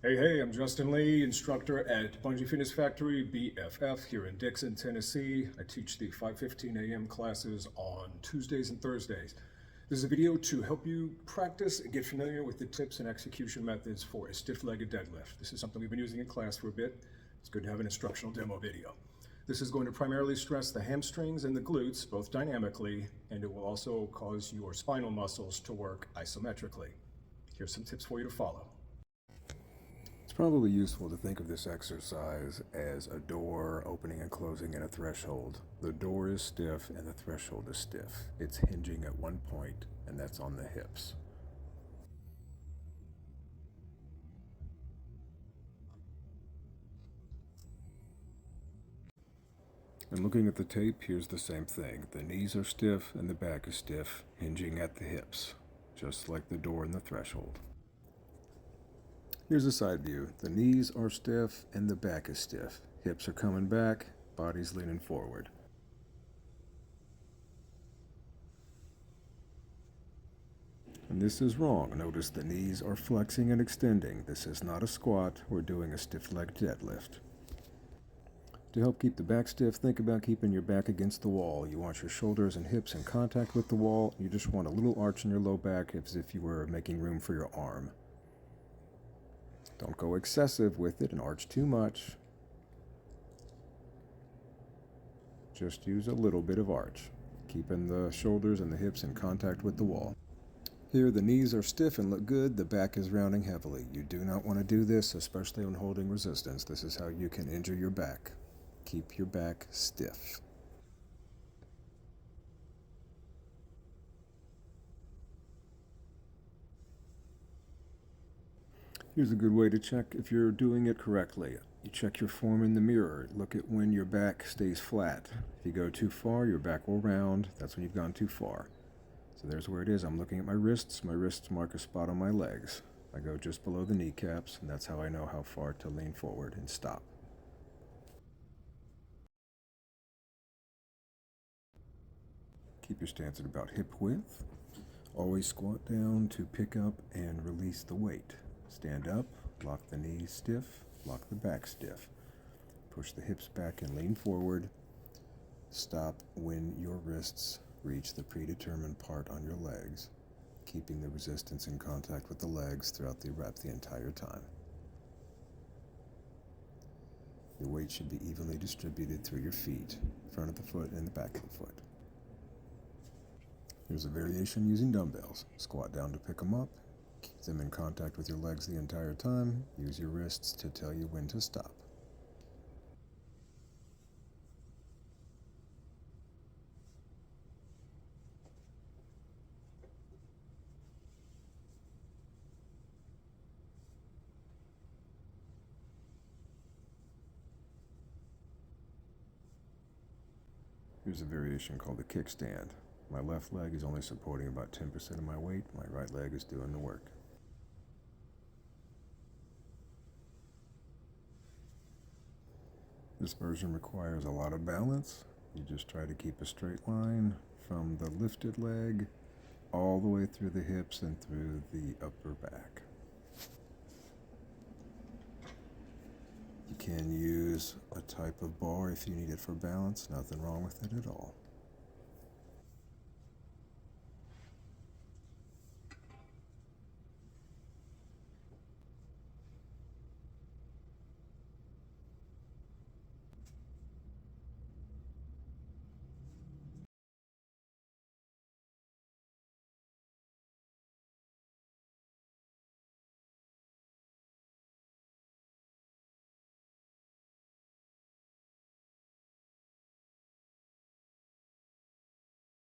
Hey, I'm Justin Lee, instructor at Bungee Fitness Factory, BFF, here in Dixon, Tennessee. I teach the 5:15 a.m. classes on Tuesdays and Thursdays. This is a video to help you practice and get familiar with the tips and execution methods for a stiff-legged deadlift. This is something we've been using in class for a bit. It's good to have an instructional demo video. This is going to primarily stress the hamstrings and the glutes, both dynamically, and it will also cause your spinal muscles to work isometrically. Here's some tips for you to follow. It's probably useful to think of this exercise as a door opening and closing and a threshold. The door is stiff and the threshold is stiff. It's hinging at one point, and that's on the hips. And looking at the tape, here's the same thing. The knees are stiff and the back is stiff, hinging at the hips, just like the door and the threshold. Here's a side view. The knees are stiff and the back is stiff. Hips are coming back, body's leaning forward. And this is wrong. Notice the knees are flexing and extending. This is not a squat. We're doing a stiff leg deadlift. To help keep the back stiff, think about keeping your back against the wall. You want your shoulders and hips in contact with the wall. You just want a little arch in your low back as if you were making room for your arm. Don't go excessive with it and arch too much. Just use a little bit of arch, keeping the shoulders and the hips in contact with the wall. Here, the knees are stiff and look good. The back is rounding heavily. You do not want to do this, especially when holding resistance. This is how you can injure your back. Keep your back stiff. Here's a good way to check if you're doing it correctly. You check your form in the mirror. Look at when your back stays flat. If you go too far, your back will round. That's when you've gone too far. So there's where it is. I'm looking at my wrists. My wrists mark a spot on my legs. I go just below the kneecaps, and that's how I know how far to lean forward and stop. Keep your stance at about hip width. Always squat down to pick up and release the weight. Stand up, lock the knees stiff, lock the back stiff. Push the hips back and lean forward. Stop when your wrists reach the predetermined part on your legs, keeping the resistance in contact with the legs throughout the rep the entire time. Your weight should be evenly distributed through your feet, front of the foot and the back of the foot. Here's a variation using dumbbells. Squat down to pick them up. Keep them in contact with your legs the entire time. Use your wrists to tell you when to stop. Here's a variation called the kickstand. My left leg is only supporting about 10% of my weight. My right leg is doing the work. This version requires a lot of balance. You just try to keep a straight line from the lifted leg all the way through the hips and through the upper back. You can use a type of bar if you need it for balance. Nothing wrong with it at all.